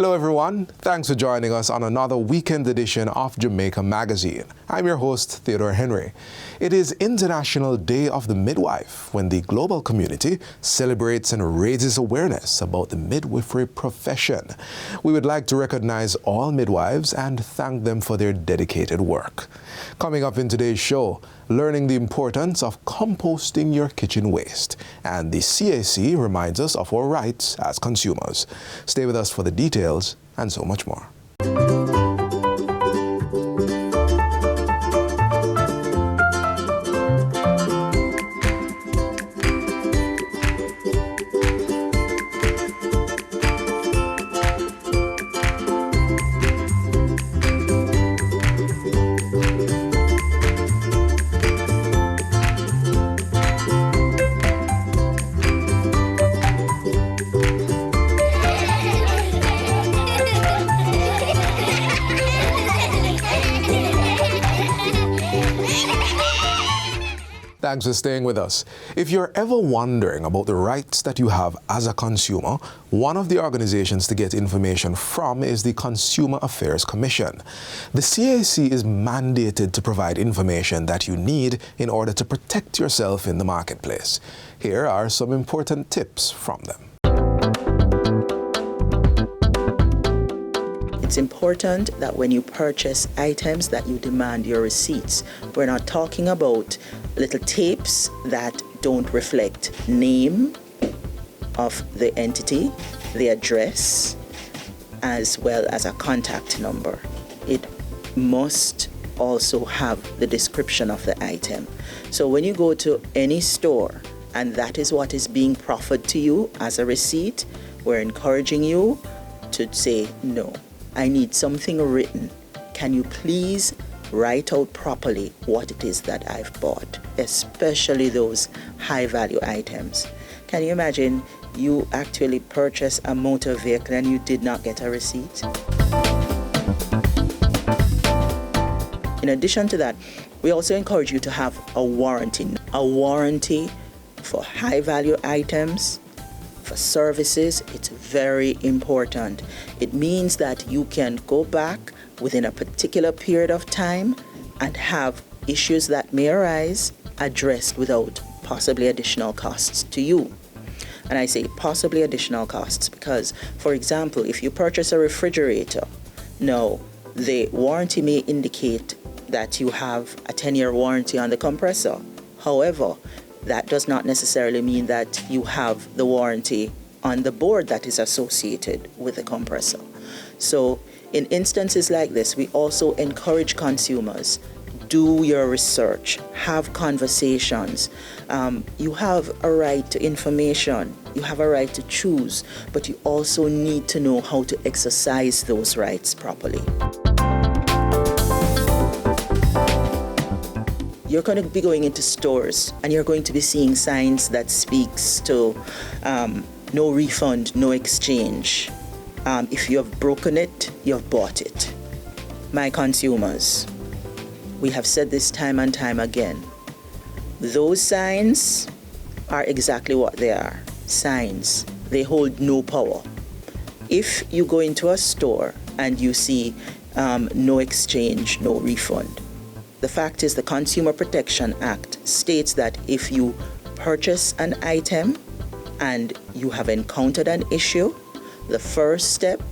Hello everyone, thanks for joining us on another weekend edition of Jamaica Magazine. I'm your host, Theodore Henry. It is International Day of the Midwife when the global community celebrates and raises awareness about the midwifery profession. We would like to recognize all midwives and thank them for their dedicated work. Coming up in today's show, learning the importance of composting your kitchen waste, and the CAC reminds us of our rights as consumers. Stay with us for the details and so much more. Thanks for staying with us. If you're ever wondering about the rights that you have as a consumer, one of the organizations to get information from is the Consumer Affairs Commission. The CAC is mandated to provide information that you need in order to protect yourself in the marketplace. Here are some important tips from them. It's important that when you purchase items that you demand your receipts. We're not talking about little tapes that don't reflect name of the entity, the address, as well as a contact number. It must also have the description of the item. So when you go to any store and that is what is being proffered to you as a receipt, we're encouraging you to say, no, I need something written. Can you please write out properly what it is that I've bought, especially those high-value items? Can you imagine you actually purchase a motor vehicle and you did not get a receipt? In addition to that, we also encourage you to have a warranty. A warranty for high-value items, for services. It's very important. It means that you can go back within a particular period of time and have issues that may arise addressed without possibly additional costs to you. And I say possibly additional costs because, for example, if you purchase a refrigerator, now the warranty may indicate that you have a 10-year warranty on the compressor. However, that does not necessarily mean that you have the warranty on the board that is associated with the compressor. So in instances like this, we also encourage consumers, do your research, have conversations. You have a right to information, you have a right to choose, but you also need to know how to exercise those rights properly. You're going to be going into stores and you're going to be seeing signs that speaks to no refund, no exchange. If you have broken it, you have bought it. My consumers, we have said this time and time again. Those signs are exactly what they are, signs. They hold no power. If you go into a store and you see no exchange, no refund, the fact is the Consumer Protection Act states that if you purchase an item and you have encountered an issue, the first step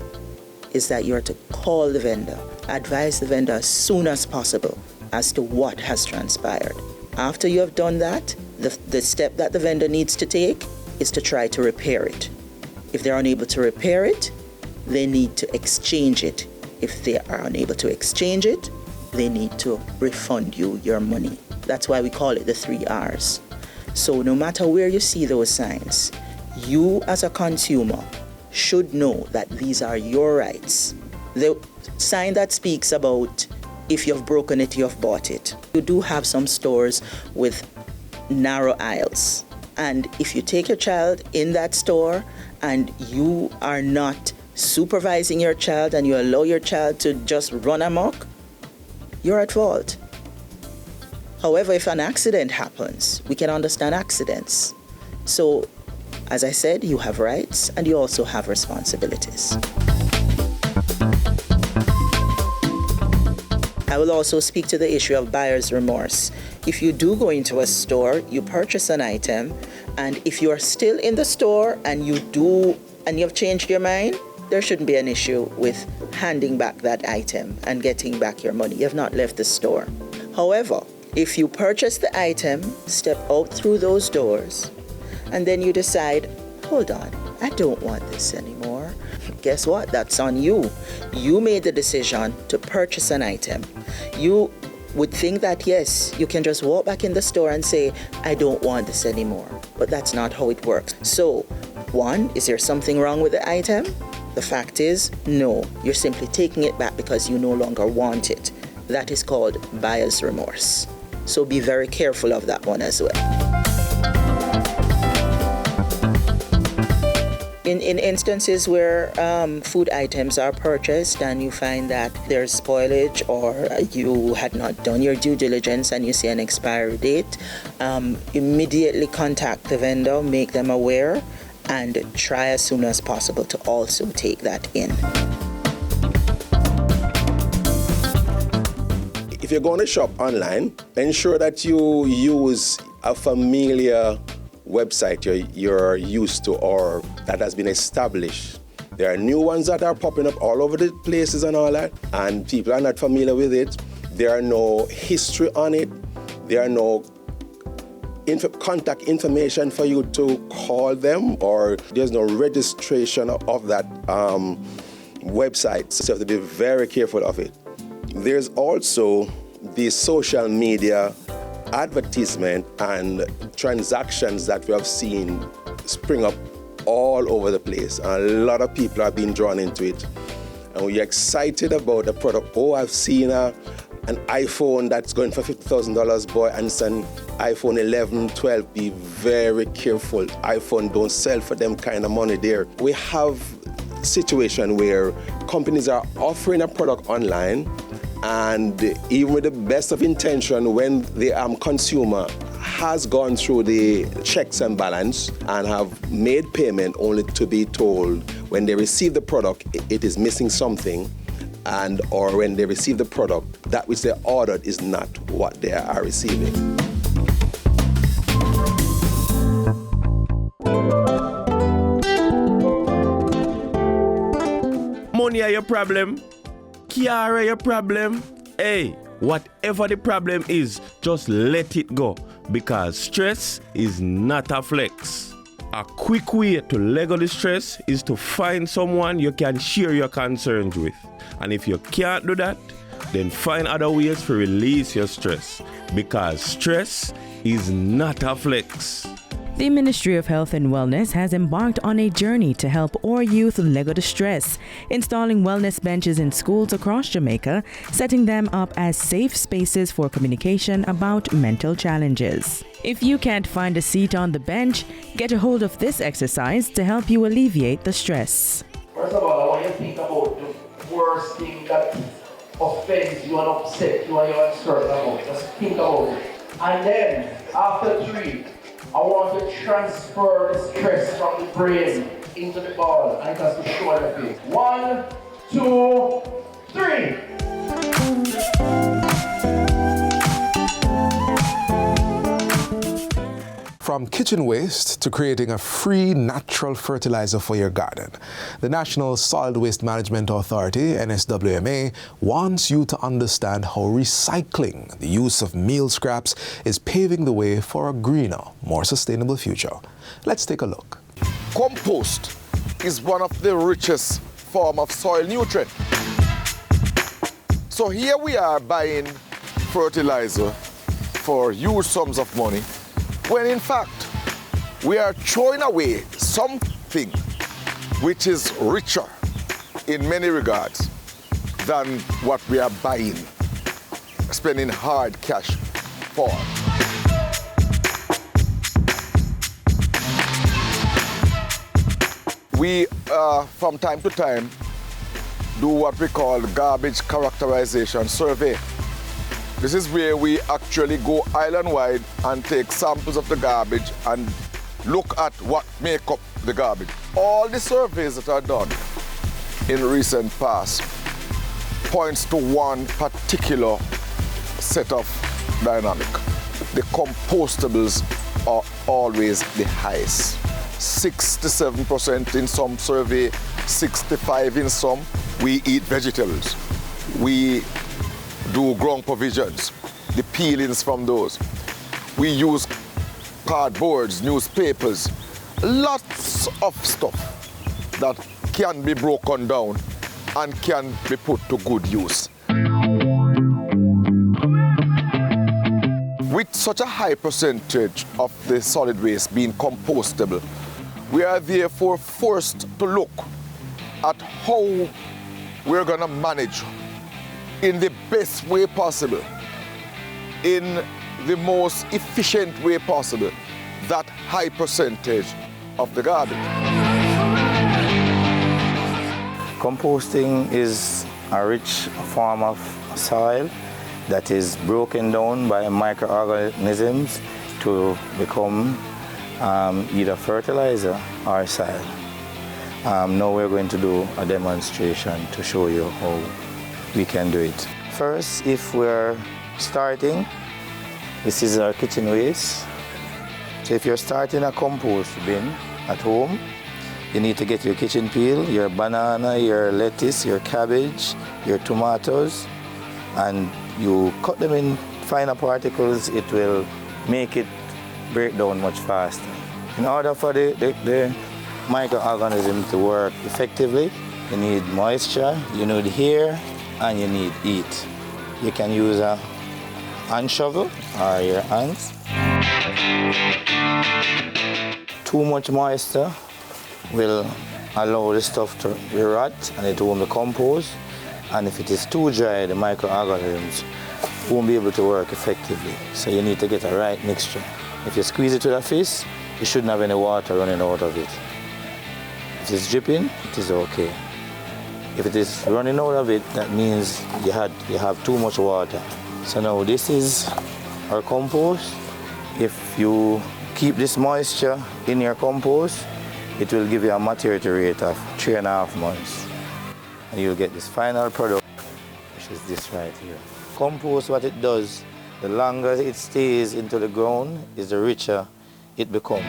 is that you're to call the vendor, advise the vendor as soon as possible as to what has transpired. After you have done that, the step that the vendor needs to take is to try to repair it. If they're unable to repair it, they need to exchange it. If they are unable to exchange it, they need to refund you your money. That's why we call it the 3 R's. So no matter where you see those signs, you as a consumer should know that these are your rights. The sign that speaks about if you've broken it, you've bought it. You do have some stores with narrow aisles. And if you take your child in that store and you are not supervising your child and you allow your child to just run amok, you're at fault. However, if an accident happens, we can understand accidents. So, as I said, you have rights and you also have responsibilities. I will also speak to the issue of buyer's remorse. If you do go into a store, you purchase an item, and if you are still in the store and you've changed your mind, there shouldn't be an issue with handing back that item and getting back your money. You have not left the store. However, if you purchase the item, step out through those doors, and then you decide, hold on, I don't want this anymore. Guess what? That's on you. You made the decision to purchase an item. You would think that, yes, you can just walk back in the store and say, I don't want this anymore. But that's not how it works. So, one, is there something wrong with the item? The fact is, no. You're simply taking it back because you no longer want it. That is called buyer's remorse. So be very careful of that one as well. In instances where food items are purchased and you find that there's spoilage or you had not done your due diligence and you see an expiry date, immediately contact the vendor, make them aware, and try as soon as possible to also take that in. If you're going to shop online, ensure that you use a familiar website you're used to or that has been established. There are new ones that are popping up all over the places and all that, and people are not familiar with it. There are no history on it. There are no contact information for you to call them, or there's no registration of that website. So you have to be very careful of it. There's also the social media advertisement and transactions that we have seen spring up all over the place. A lot of people are being drawn into it. And we're excited about the product. Oh, I've seen an iPhone that's going for $50,000, boy, and it's an iPhone 11, 12. Be very careful. iPhone don't sell for them kind of money there. We have a situation where companies are offering a product online, and even with the best of intention, when the consumer has gone through the checks and balance and have made payment, only to be told when they receive the product it is missing something, and or when they receive the product, that which they ordered is not what they are receiving. Money are your problem. Car are your problem. Hey, whatever the problem is, just let it go, because stress is not a flex. A quick way to let go the stress is to find someone you can share your concerns with. And if you can't do that, then find other ways to release your stress, because stress is not a flex. The Ministry of Health and Wellness has embarked on a journey to help our youth let go the stress, installing wellness benches in schools across Jamaica, setting them up as safe spaces for communication about mental challenges. If you can't find a seat on the bench, get a hold of this exercise to help you alleviate the stress. First of all, I want you to think about the worst thing that offends you and upset you and you're uncertain about. Just think about it. And then, after 3, I want to transfer the stress from the brain into the ball, and it has to show on the face. 1, 2, 3. From kitchen waste to creating a free natural fertilizer for your garden, the National Solid Waste Management Authority, NWMA, wants you to understand how recycling the use of meal scraps is paving the way for a greener, more sustainable future. Let's take a look. Compost is one of the richest forms of soil nutrient. So here we are buying fertilizer for huge sums of money, when in fact we are throwing away something which is richer in many regards than what we are buying, spending hard cash for. We, from time to time, do what we call garbage characterization survey. This is where we actually go island-wide and take samples of the garbage and look at what make up the garbage. All the surveys that are done in recent past points to one particular set of dynamic. The compostables are always the highest. 67% in some survey, 65% in some. We eat vegetables. We do ground provisions, the peelings from those. We use cardboards, newspapers, lots of stuff that can be broken down and can be put to good use. With such a high percentage of the solid waste being compostable, we are therefore forced to look at how we're going to manage in the best way possible, in the most efficient way possible, that high percentage of the garbage. Composting is a rich form of soil that is broken down by microorganisms to become either fertilizer or soil. Now we're going to do a demonstration to show you how we can do it. First, if we're starting, this is our kitchen waste. So if you're starting a compost bin at home, you need to get your kitchen peel, your banana, your lettuce, your cabbage, your tomatoes, and you cut them in finer particles. It will make it break down much faster. In order for the microorganism to work effectively, you need moisture, you need air, and you need heat. You can use a hand shovel or your hands. Too much moisture will allow the stuff to rot and it won't decompose. And if it is too dry, the microorganisms won't be able to work effectively. So you need to get a right mixture. If you squeeze it with a fist, you shouldn't have any water running out of it. If it's dripping, it is okay. If it is running out of it, that means you have too much water. So now this is our compost. If you keep this moisture in your compost, it will give you a maturity rate of 3.5 months. And you'll get this final product, which is this right here. Compost, what it does, the longer it stays into the ground, is the richer it becomes.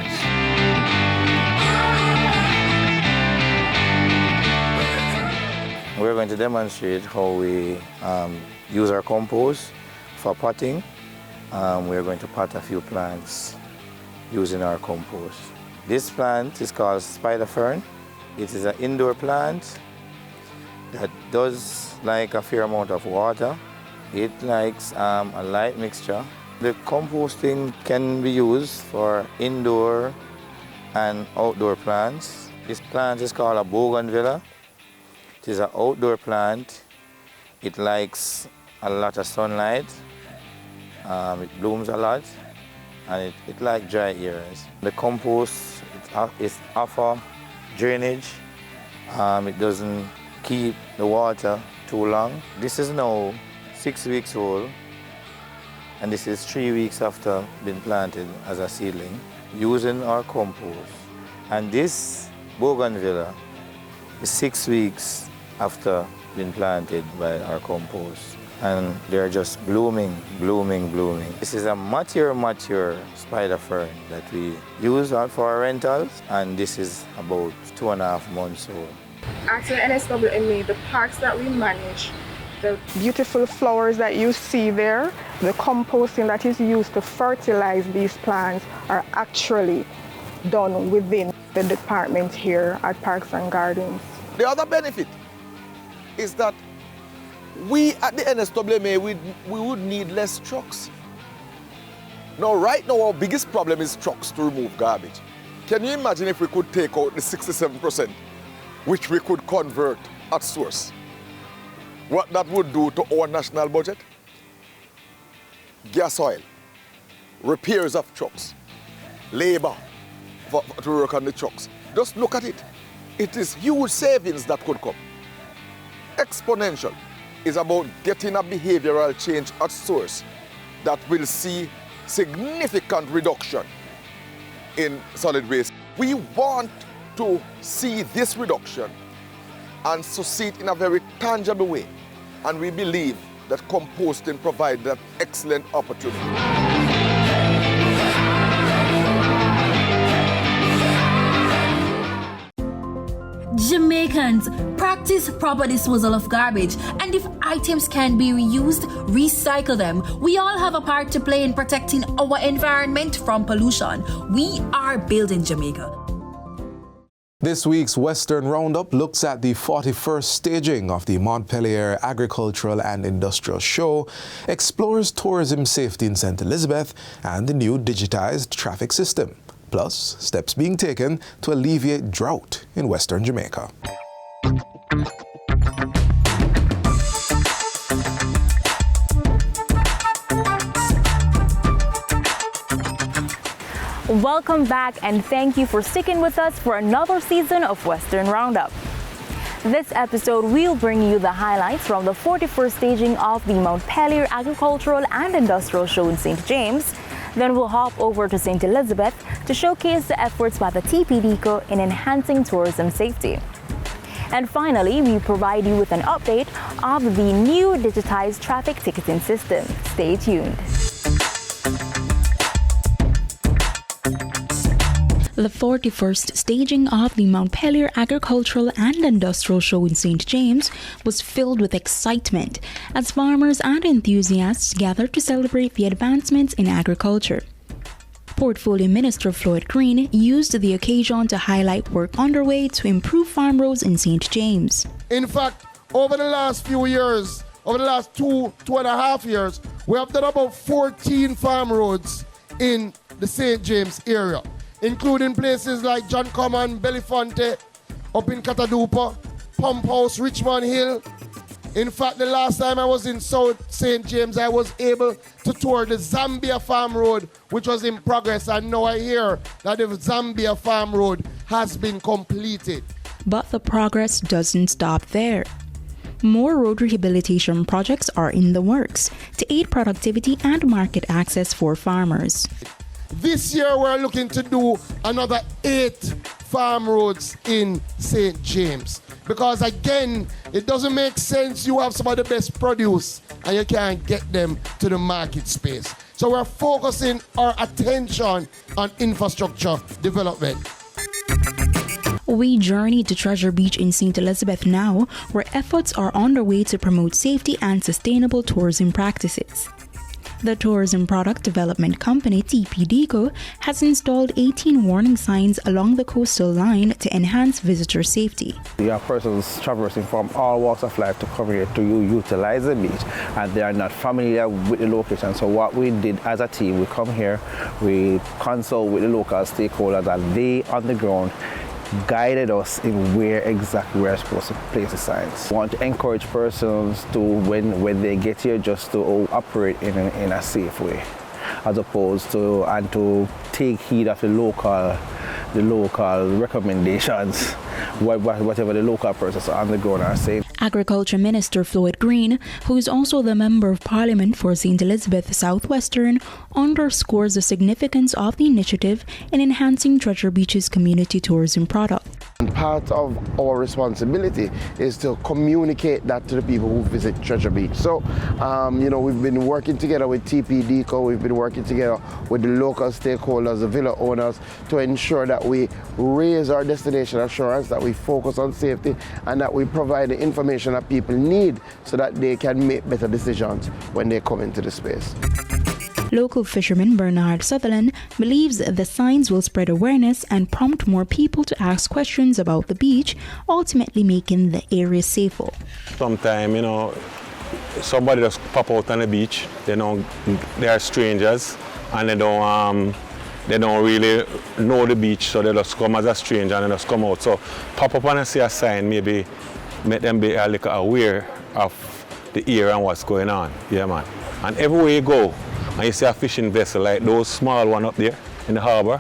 We're going to demonstrate how we use our compost for potting. We're going to pot a few plants using our compost. This plant is called spider fern. It is an indoor plant that does like a fair amount of water. It likes a light mixture. The composting can be used for indoor and outdoor plants. This plant is called a bougainvillea. It is an outdoor plant. It likes a lot of sunlight. It blooms a lot, and it likes dry areas. The compost is offer drainage. It doesn't keep the water too long. This is now 6 weeks old, and this is 3 weeks after being planted as a seedling, using our compost. And this bougainvillea is 6 weeks after being planted by our compost. And they're just blooming, blooming, blooming. This is a mature spider fern that we use for our rentals, and this is about 2.5 months old. At the NWMA, the parks that we manage, the beautiful flowers that you see there, the composting that is used to fertilize these plants are actually done within the department here at Parks and Gardens. The other benefit is that we at the NWMA, we would need less trucks. Now, right now, our biggest problem is trucks to remove garbage. Can you imagine if we could take out the 67%, which we could convert at source? What that would do to our national budget? Gas oil, repairs of trucks, labor to work on the trucks. Just look at it. It is huge savings that could come. Exponential is about getting a behavioral change at source that will see significant reduction in solid waste. We want to see this reduction and to see it in a very tangible way. and we believe that composting provides that excellent opportunity. Jamaicans, practice proper disposal of garbage, and if items can be reused, recycle them. We all have a part to play in protecting our environment from pollution. We are building Jamaica. This week's Western Roundup looks at the 41st staging of the Montpelier Agricultural and Industrial Show, explores tourism safety in St. Elizabeth and the new digitized traffic system, plus steps being taken to alleviate drought in Western Jamaica. Welcome back, and thank you for sticking with us for another season of Western Roundup. This episode will bring you the highlights from the 41st staging of the Montpelier Agricultural and Industrial Show in St. James. Then we'll hop over to St. Elizabeth to showcase the efforts by the TPDCO in enhancing tourism safety. And finally, we provide you with an update of the new digitized traffic ticketing system. Stay tuned. The 41st staging of the Montpelier Agricultural and Industrial Show in St. James was filled with excitement as farmers and enthusiasts gathered to celebrate the advancements in agriculture. Portfolio Minister Floyd Green used the occasion to highlight work underway to improve farm roads in St. James. In fact, over the last few years, over the last two and a half years, we have done about 14 farm roads in the St. James area, including places like John Common, Belifonte, up in Catadupa, Pump House, Richmond Hill. In fact, the last time I was in South St. James, I was able to tour the Zambia Farm Road, which was in progress, and now I hear that the Zambia Farm Road has been completed. But the progress doesn't stop there. More road rehabilitation projects are in the works to aid productivity and market access for farmers. This year, we're looking to do another 8 farm roads in St. James. Because again, it doesn't make sense you have some of the best produce and you can't get them to the market space. So we're focusing our attention on infrastructure development. We journey to Treasure Beach in St. Elizabeth now, where efforts are underway to promote safety and sustainable tourism practices. The Tourism Product Development Company, TPDCO, has installed 18 warning signs along the coastal line to enhance visitor safety. You have persons traversing from all walks of life to come here to utilize the beach, and they are not familiar with the location. So what we did as a team, we come here, we consult with the local stakeholders, and they on the ground guided us in where exactly we're supposed to place the signs. We want to encourage persons to, when they get here, just to operate in a safe way, as opposed to, and to take heed of the local recommendations, whatever the local persons on the ground are saying. Agriculture Minister Floyd Green, who is also the Member of Parliament for St. Elizabeth Southwestern, underscores the significance of the initiative in enhancing Treasure Beach's community tourism product. Part of our responsibility is to communicate that to the people who visit Treasure Beach. So, we've been working together with TPDCO, we've been working together with the local stakeholders, the villa owners, to ensure that we raise our destination assurance, that we focus on safety, and that we provide the information that people need so that they can make better decisions when they come into the space. Local fisherman Bernard Sutherland believes the signs will spread awareness and prompt more people to ask questions about the beach, ultimately making the area safer. Sometimes, somebody just pop out on the beach, they are strangers and they don't really know the beach, so they just come as a stranger and they just come out. So pop up and see a sign, maybe make them be a little aware of the area and what's going on. Yeah, man. And everywhere you go, and you see a fishing vessel like those small one up there in the harbor,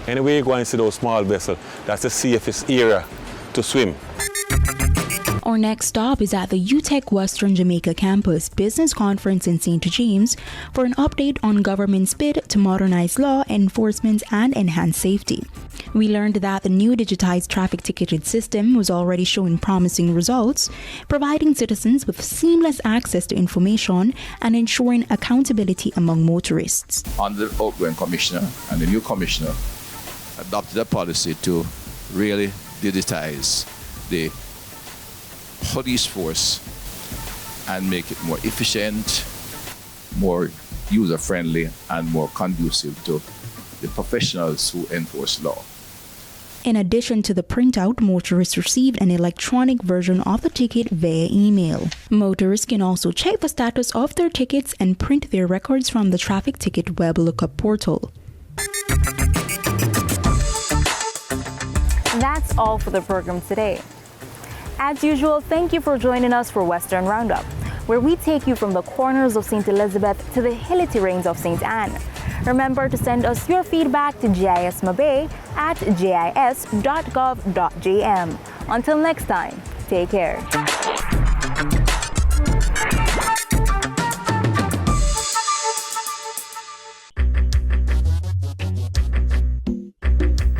anywhere you go and see those small vessels, that's the safest area to swim. Our Our next stop is at the UTech Western Jamaica Campus Business Conference in St. James for an update on government's bid to modernize law enforcement and enhance safety. We learned that the new digitized traffic ticketing system was already showing promising results, providing citizens with seamless access to information and ensuring accountability among motorists. Under the outgoing commissioner and the new commissioner adopted a policy to really digitize the police force and make it more efficient, more user-friendly, and more conducive to the professionals who enforce law. In addition to the printout, motorists received an electronic version of the ticket via email. Motorists can also check the status of their tickets and print their records from the traffic ticket web lookup portal. That's all for the program today. As usual, thank you for joining us for Western Roundup, where we take you from the corners of St. Elizabeth to the hilly terrains of St. Anne. Remember to send us your feedback to GISMabay at gis.gov.jm. Until next time, take care.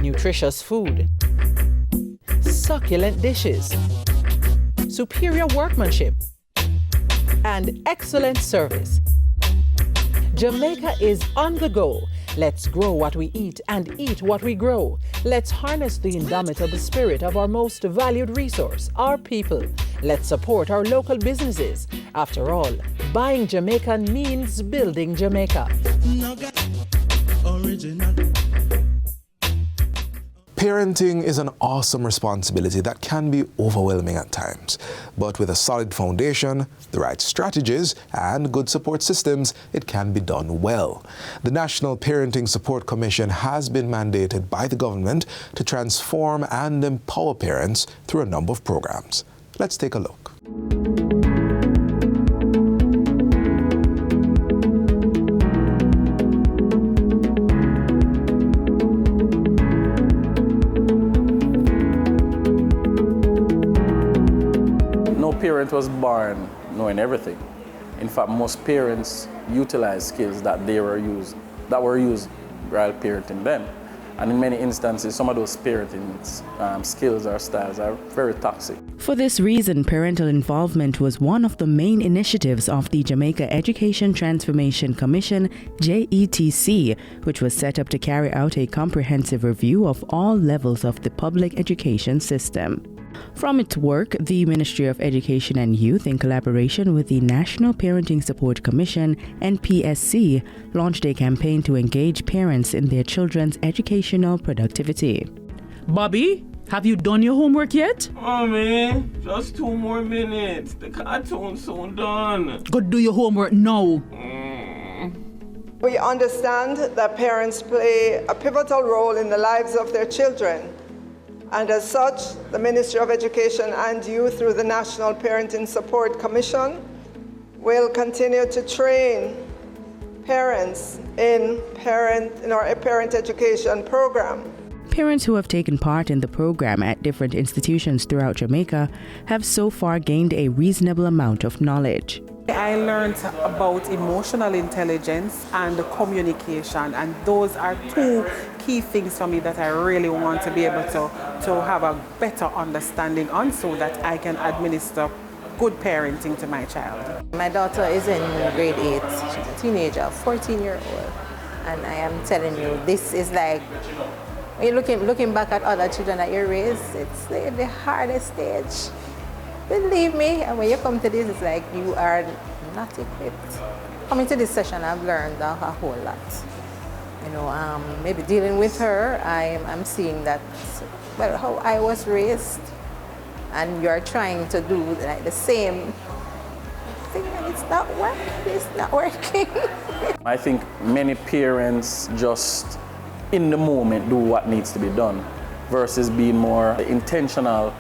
Nutritious food, succulent dishes, superior workmanship, and excellent service. Jamaica is on the go. Let's grow what we eat and eat what we grow. Let's harness the indomitable spirit of our most valued resource, our people. Let's support our local businesses. After all, buying Jamaican means building Jamaica. Parenting is an awesome responsibility that can be overwhelming at times. But with a solid foundation, the right strategies, and good support systems, it can be done well. The National Parenting Support Commission has been mandated by the government to transform and empower parents through a number of programs. Let's take a look. Parent was born knowing everything. In fact, most parents utilize skills that were used while parenting them. And in many instances, some of those parenting skills or styles are very toxic. For this reason, parental involvement was one of the main initiatives of the Jamaica Education Transformation Commission, JETC, which was set up to carry out a comprehensive review of all levels of the public education system. From its work, the Ministry of Education and Youth, in collaboration with the National Parenting Support Commission, NPSC, launched a campaign to engage parents in their children's educational productivity. Bobby, have you done your homework yet? Mommy, just 2 more minutes. The cartoon's soon done. Go do your homework now. We understand that parents play a pivotal role in the lives of their children. And as such, the Ministry of Education and Youth, through the National Parenting Support Commission, will continue to train parents in our parent education program. Parents who have taken part in the program at different institutions throughout Jamaica have so far gained a reasonable amount of knowledge. I learned about emotional intelligence and communication, and those are 2 key things for me that I really want to be able to have a better understanding on, so that I can administer good parenting to my child. My daughter is in grade 8. She's a teenager, 14-year-old. And I am telling you, this is like, when you're looking back at other children that you raised, it's the hardest stage. Believe me, and when you come to this, it's like you are not equipped. Coming to this session, I've learned a whole lot. You know, maybe dealing with her, I'm seeing that, well, how I was raised, and you're trying to do like the same thing, and it's not working. I think many parents just, in the moment, do what needs to be done, versus being more intentional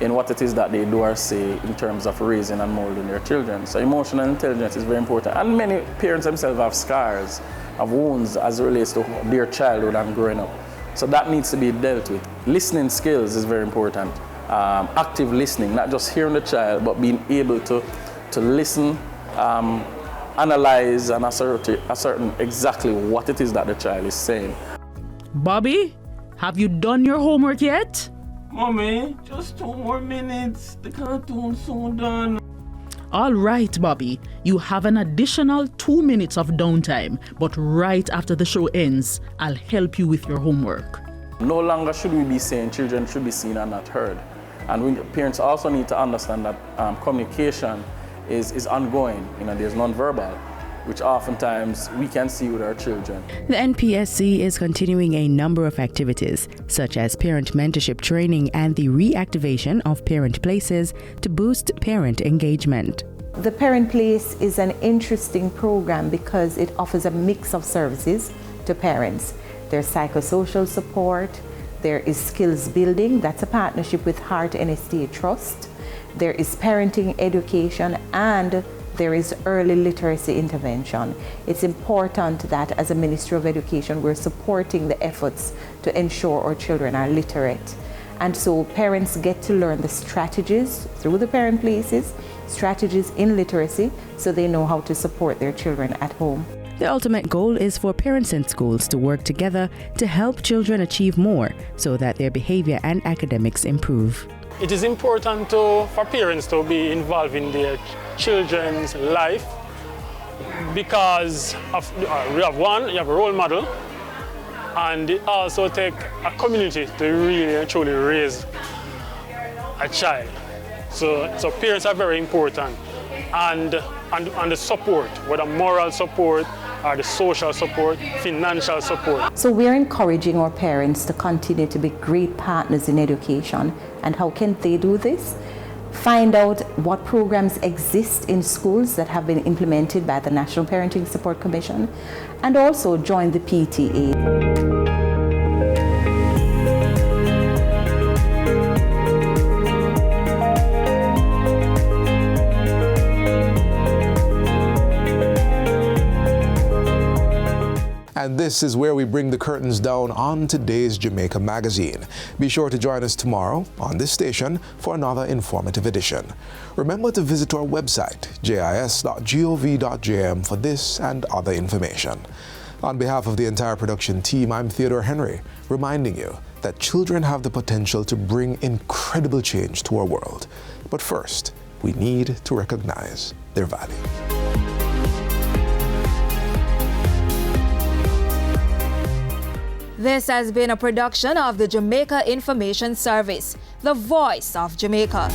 in what it is that they do or say in terms of raising and molding their children. So emotional intelligence is very important. And many parents themselves have scars, have wounds as it relates to their childhood and growing up. So that needs to be dealt with. Listening skills is very important. active listening, not just hearing the child, but being able to listen, analyze, and ascertain exactly what it is that the child is saying. Bobby, have you done your homework yet? Mommy, just 2 more minutes. The cartoon's soon done. All right, Bobby. You have an additional 2 minutes of downtime, but right after the show ends, I'll help you with your homework. No longer should we be saying children should be seen and not heard. And parents also need to understand that communication is ongoing. There's non-verbal, which oftentimes we can see with our children. The NPSC is continuing a number of activities, such as parent mentorship training and the reactivation of parent places to boost parent engagement. The Parent Place is an interesting program because it offers a mix of services to parents. There's psychosocial support, there is skills building, that's a partnership with Heart NSTA Trust, there is parenting education, and there is early literacy intervention. It's important that as a Ministry of Education, we're supporting the efforts to ensure our children are literate. And so parents get to learn the strategies through the Parent Places, strategies in literacy, so they know how to support their children at home. The ultimate goal is for parents and schools to work together to help children achieve more so that their behavior and academics improve. It is important for parents to be involved in their children's life because you have a role model, and it also takes a community to really and truly raise a child. So parents are very important, and the support, whether moral support or the social support, financial support. So we're encouraging our parents to continue to be great partners in education. And how can they do this? Find out what programs exist in schools that have been implemented by the National Parenting Support Commission, and also join the PTA. And this is where we bring the curtains down on today's Jamaica Magazine. Be sure to join us tomorrow on this station for another informative edition. Remember to visit our website, jis.gov.jm, for this and other information. On behalf of the entire production team, I'm Theodore Henry, reminding you that children have the potential to bring incredible change to our world. But first, we need to recognize their value. This has been a production of the Jamaica Information Service, the voice of Jamaica.